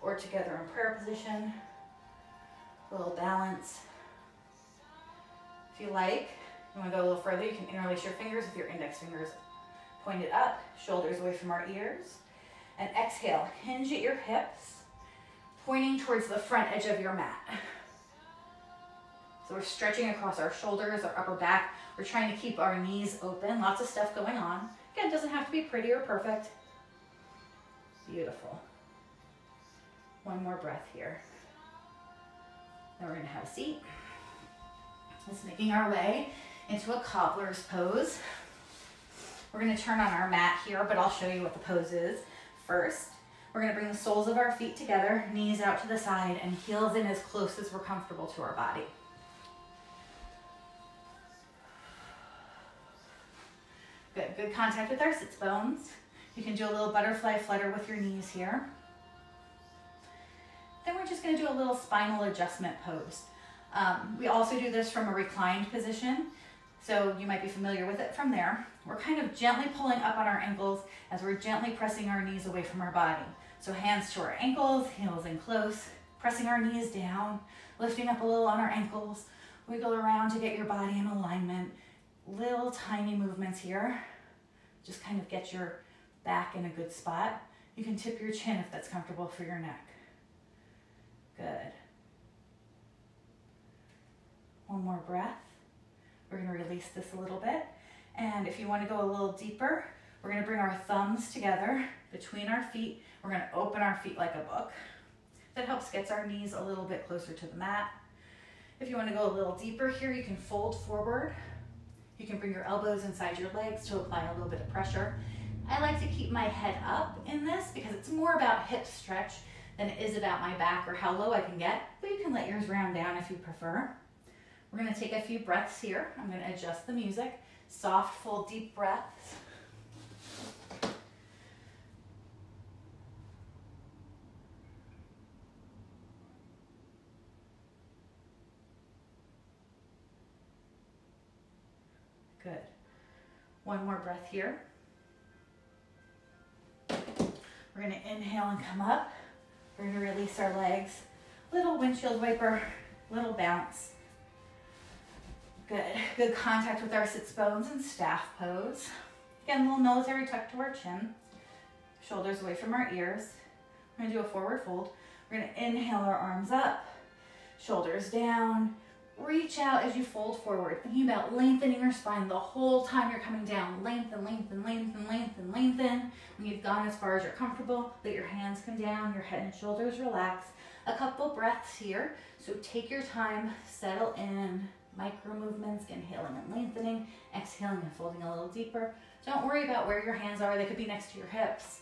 or together in prayer position. A little balance. If you like, you want to go a little further, you can interlace your fingers with your index fingers pointed up, shoulders away from our ears. And exhale, hinge at your hips, pointing towards the front edge of your mat. So we're stretching across our shoulders, our upper back. We're trying to keep our knees open. Lots of stuff going on. Again, it doesn't have to be pretty or perfect. Beautiful. One more breath here. Then we're gonna have a seat. Just making our way into a cobbler's pose. We're gonna turn on our mat here, but I'll show you what the pose is first. We're gonna bring the soles of our feet together, knees out to the side, and heels in as close as we're comfortable to our body. Good, good contact with our sits bones. You can do a little butterfly flutter with your knees here. Then we're just gonna do a little spinal adjustment pose. We also do this from a reclined position, so you might be familiar with it from there. We're kind of gently pulling up on our ankles as we're gently pressing our knees away from our body. So hands to our ankles, heels in close, pressing our knees down, lifting up a little on our ankles, wiggle around to get your body in alignment. Little tiny movements here. Just kind of get your back in a good spot. You can tip your chin if that's comfortable for your neck. Good. One more breath. We're gonna release this a little bit. And if you wanna go a little deeper, we're gonna bring our thumbs together between our feet. We're gonna open our feet like a book. That helps get our knees a little bit closer to the mat. If you wanna go a little deeper here, you can fold forward. You can bring your elbows inside your legs to apply a little bit of pressure. I like to keep my head up in this because it's more about hip stretch than it is about my back or how low I can get, but you can let yours round down if you prefer. We're gonna take a few breaths here. I'm gonna adjust the music. Soft, full, deep breaths. Good. One more breath here. We're gonna inhale and come up. We're gonna release our legs. Little windshield wiper, little bounce. Good. Good contact with our sits bones and staff pose. Again, little military tuck to our chin. Shoulders away from our ears. We're gonna do a forward fold. We're gonna inhale our arms up, shoulders down. Reach out as you fold forward, thinking about lengthening your spine the whole time you're coming down. Lengthen, lengthen, lengthen, lengthen, lengthen. When you've gone as far as you're comfortable, let your hands come down, your head and shoulders relax. A couple breaths here. So take your time, settle in. Micro movements, inhaling and lengthening, exhaling and folding a little deeper. Don't worry about where your hands are. They could be next to your hips,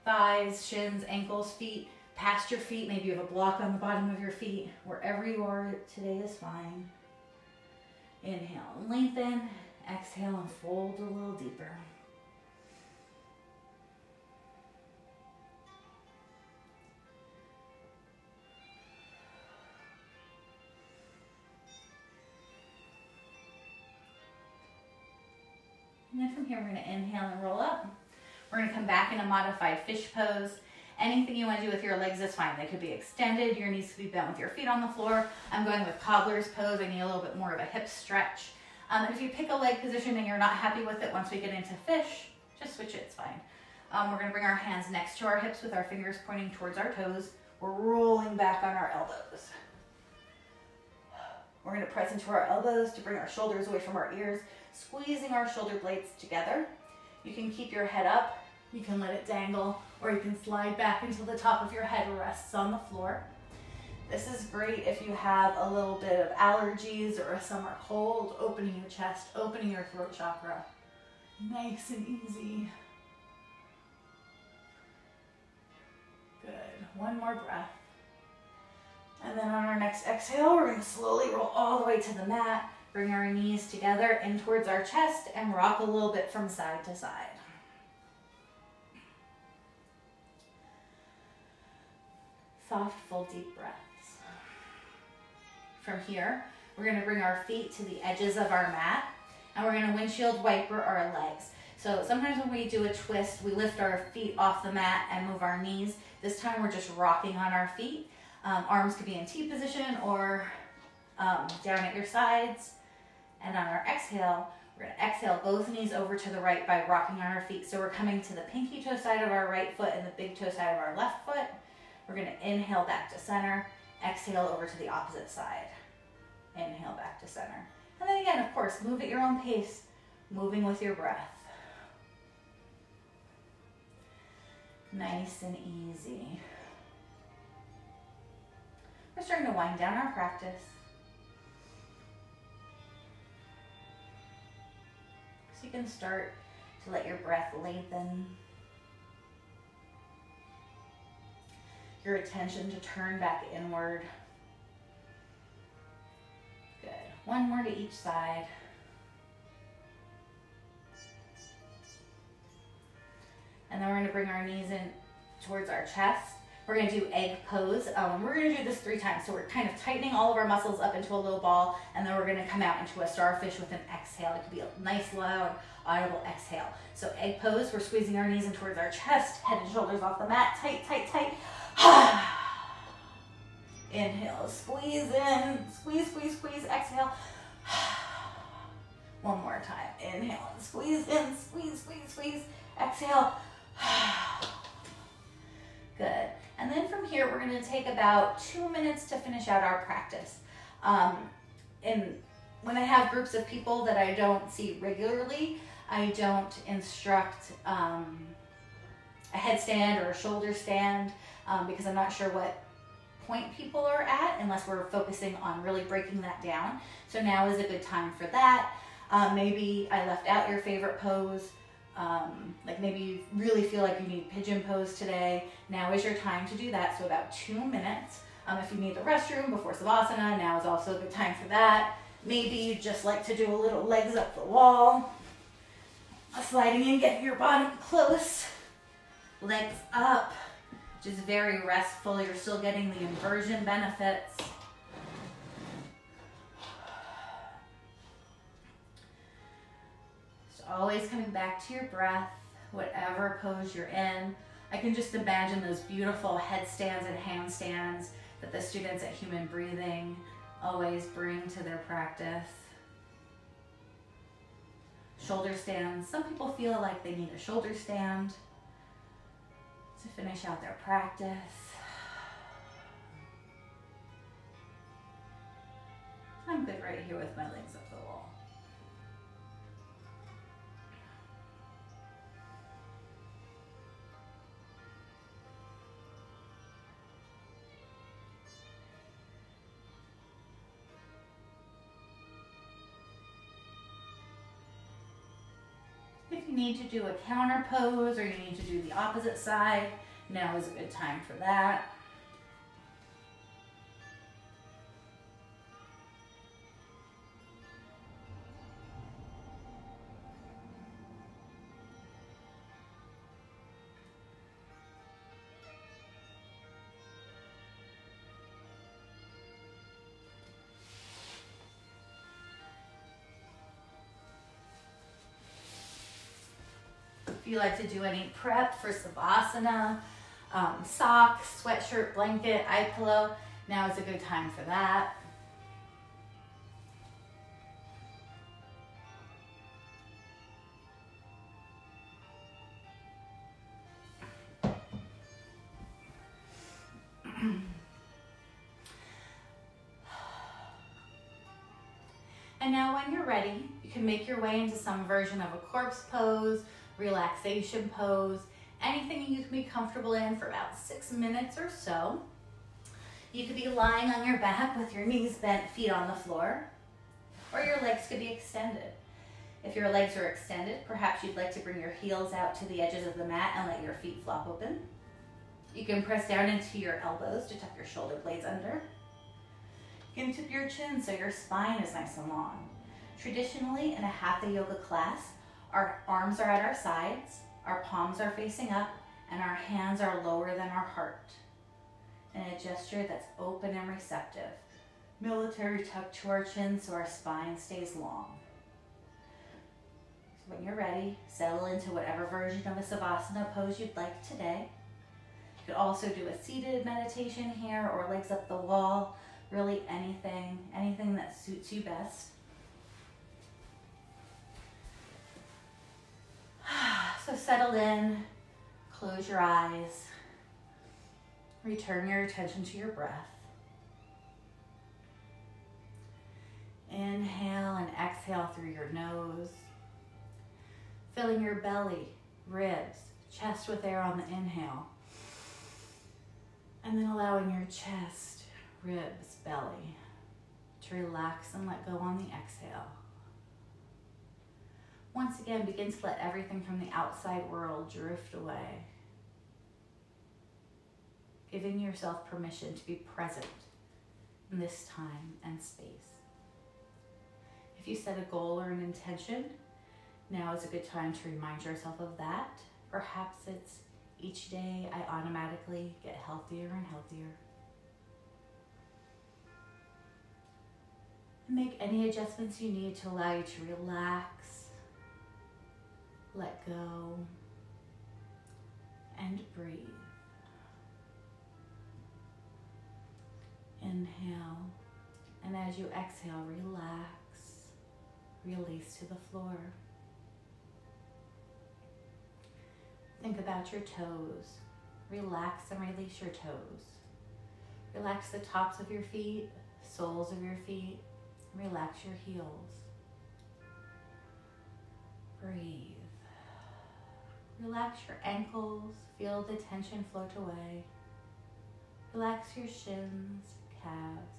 thighs, shins, ankles, feet, past your feet. Maybe you have a block on the bottom of your feet. Wherever you are today is fine. Inhale and lengthen, exhale and fold a little deeper. And then from here, we're gonna inhale and roll up. We're gonna come back in a modified fish pose. Anything you wanna do with your legs is fine. They could be extended, your knees could be bent with your feet on the floor. I'm going with cobbler's pose. I need a little bit more of a hip stretch. If you pick a leg position and you're not happy with it once we get into fish, just switch it, it's fine. We're gonna bring our hands next to our hips with our fingers pointing towards our toes. We're rolling back on our elbows. We're gonna press into our elbows to bring our shoulders away from our ears, squeezing our shoulder blades together. You can keep your head up, you can let it dangle, or you can slide back until the top of your head rests on the floor. This is great if you have a little bit of allergies or a summer cold, opening your chest, opening your throat chakra. Nice and easy. Good, one more breath. And then on our next exhale, we're gonna slowly roll all the way to the mat, bring our knees together in towards our chest, and rock a little bit from side to side. Soft, full, deep breaths. From here, we're gonna bring our feet to the edges of our mat, and we're gonna windshield wiper our legs. So sometimes when we do a twist, we lift our feet off the mat and move our knees. This time we're just rocking on our feet. Arms could be in T position or down at your sides. And on our exhale, we're gonna exhale both knees over to the right by rocking on our feet. So we're coming to the pinky toe side of our right foot and the big toe side of our left foot. We're gonna inhale back to center, exhale over to the opposite side. Inhale back to center. And then again, of course, move at your own pace, moving with your breath. Nice and easy. We're starting to wind down our practice. So you can start to let your breath lengthen. Your attention to turn back inward. Good. One more to each side. And then we're going to bring our knees in towards our chest. We're going to do egg pose. We're going to do this 3 times. So we're kind of tightening all of our muscles up into a little ball, and then we're going to come out into a starfish with an exhale. It could be a nice, loud, audible exhale. So egg pose, we're squeezing our knees in towards our chest, head and shoulders off the mat, tight, tight, tight. Inhale, squeeze in, squeeze, squeeze, squeeze, exhale. One more time. Inhale, squeeze in, squeeze, squeeze, squeeze, exhale. Good. And then from here, we're going to take about 2 minutes to finish out our practice. And when I have groups of people that I don't see regularly, I don't instruct a headstand or a shoulder stand because I'm not sure what point people are at unless we're focusing on really breaking that down. So now is a good time for that. Maybe I left out your favorite pose. Like maybe you really feel like you need pigeon pose today. Now is your time to do that. So about 2 minutes. If you need the restroom before Savasana, now is also a good time for that. Maybe you just like to do a little legs up the wall. Sliding in, getting your bottom close. Legs up, which is very restful. You're still getting the inversion benefits. Always coming back to your breath, whatever pose you're in. I can just imagine those beautiful headstands and handstands that the students at Human Breathing always bring to their practice. Shoulder stands. Some people feel like they need a shoulder stand to finish out their practice. I'm good right here with my legs up the wall. If you need to do a counter pose or you need to do the opposite side, now is a good time for that. If you like to do any prep for Savasana, socks, sweatshirt, blanket, eye pillow, now is a good time for that. And now when you're ready, you can make your way into some version of a corpse pose, relaxation pose, anything you can be comfortable in for about 6 minutes or so. You could be lying on your back with your knees bent, feet on the floor, or your legs could be extended. If your legs are extended, perhaps you'd like to bring your heels out to the edges of the mat and let your feet flop open. You can press down into your elbows to tuck your shoulder blades under. You can tip your chin so your spine is nice and long. Traditionally, in a Hatha yoga class, our arms are at our sides, our palms are facing up, and our hands are lower than our heart. In a gesture that's open and receptive. Military tuck to our chin so our spine stays long. So when you're ready, settle into whatever version of a Savasana pose you'd like today. You could also do a seated meditation here or legs up the wall. Really anything that suits you best. So settle in, close your eyes, return your attention to your breath. Inhale and exhale through your nose. Filling your belly, ribs, chest with air on the inhale. And then allowing your chest, ribs, belly to relax and let go on the exhale. Once again, begin to let everything from the outside world drift away. Giving yourself permission to be present in this time and space. If you set a goal or an intention, now is a good time to remind yourself of that. Perhaps it's each day I automatically get healthier and healthier. And make any adjustments you need to allow you to relax, let go, and breathe. Inhale, and as you exhale, relax, release to the floor. Think about your toes. Relax and release your toes. Relax the tops of your feet, soles of your feet. Relax your heels. Breathe. Relax your ankles. Feel the tension float away. Relax your shins, calves,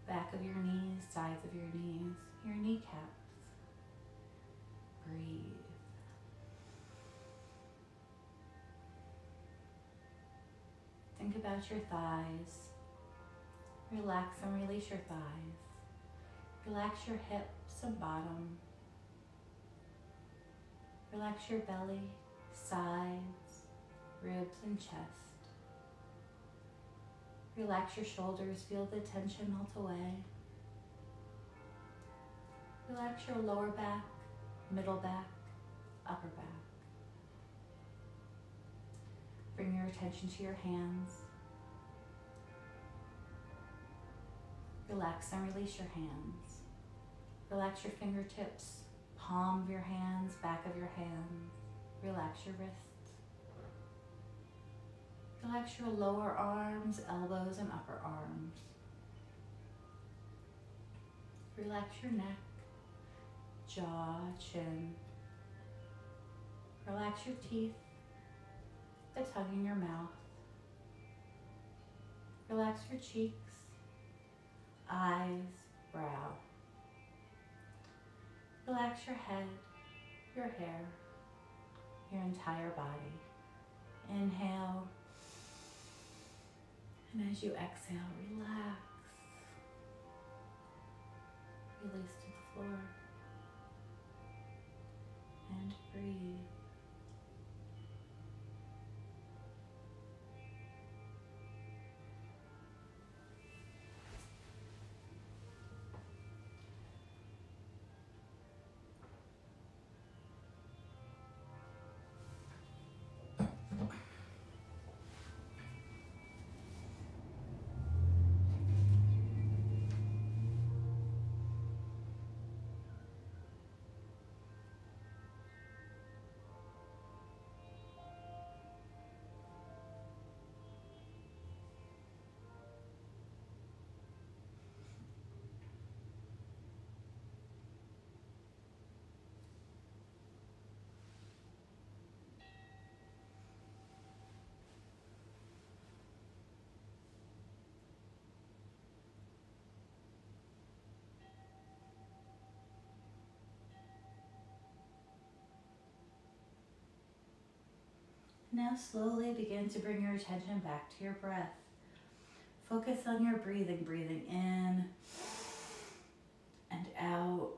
back of your knees, sides of your knees, your kneecaps. Breathe. Think about your thighs. Relax and release your thighs. Relax your hips and bottom. Relax your belly, sides, ribs, and chest. Relax your shoulders. Feel the tension melt away. Relax your lower back, middle back, upper back. Bring your attention to your hands. Relax and release your hands. Relax your fingertips, palm of your hands, back of your hands. Relax your wrists. Relax your lower arms, elbows, and upper arms. Relax your neck, jaw, chin. Relax your teeth, the tongue in your mouth. Relax your cheeks, eyes, brow. Relax your head, your hair, your entire body. Inhale, and as you exhale, relax. Release to the floor, and breathe. Now slowly begin to bring your attention back to your breath. Focus on your breathing, breathing in and out.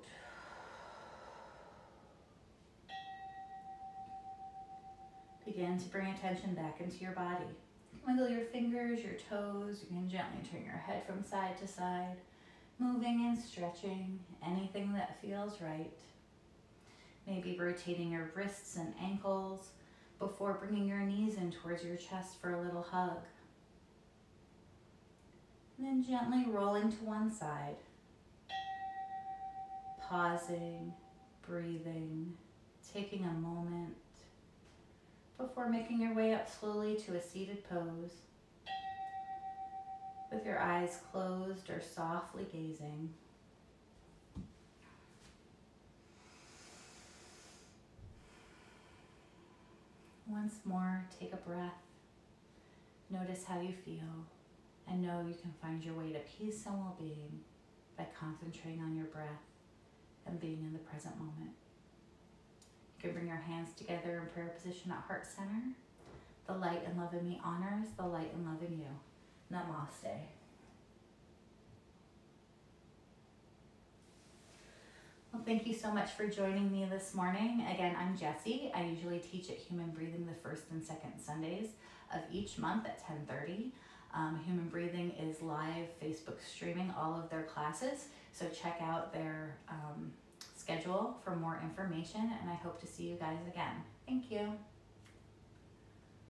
Begin to bring attention back into your body. Wiggle your fingers, your toes. You can gently turn your head from side to side, moving and stretching, anything that feels right. Maybe rotating your wrists and ankles before bringing your knees in towards your chest for a little hug. And then gently rolling to one side. Pausing, breathing, taking a moment before making your way up slowly to a seated pose with your eyes closed or softly gazing. once more, take a breath. Notice how you feel, and know you can find your way to peace and well-being by concentrating on your breath and being in the present moment. You can bring your hands together in prayer position at heart center. The light and love in me honors the light and love in you. Namaste. Well, thank you so much for joining me this morning. Again, I'm Jessie. I usually teach at Human Breathing the first and second Sundays of each month at 10:30. Human Breathing is live Facebook streaming all of their classes, so check out their schedule for more information, and I hope to see you guys again. Thank you.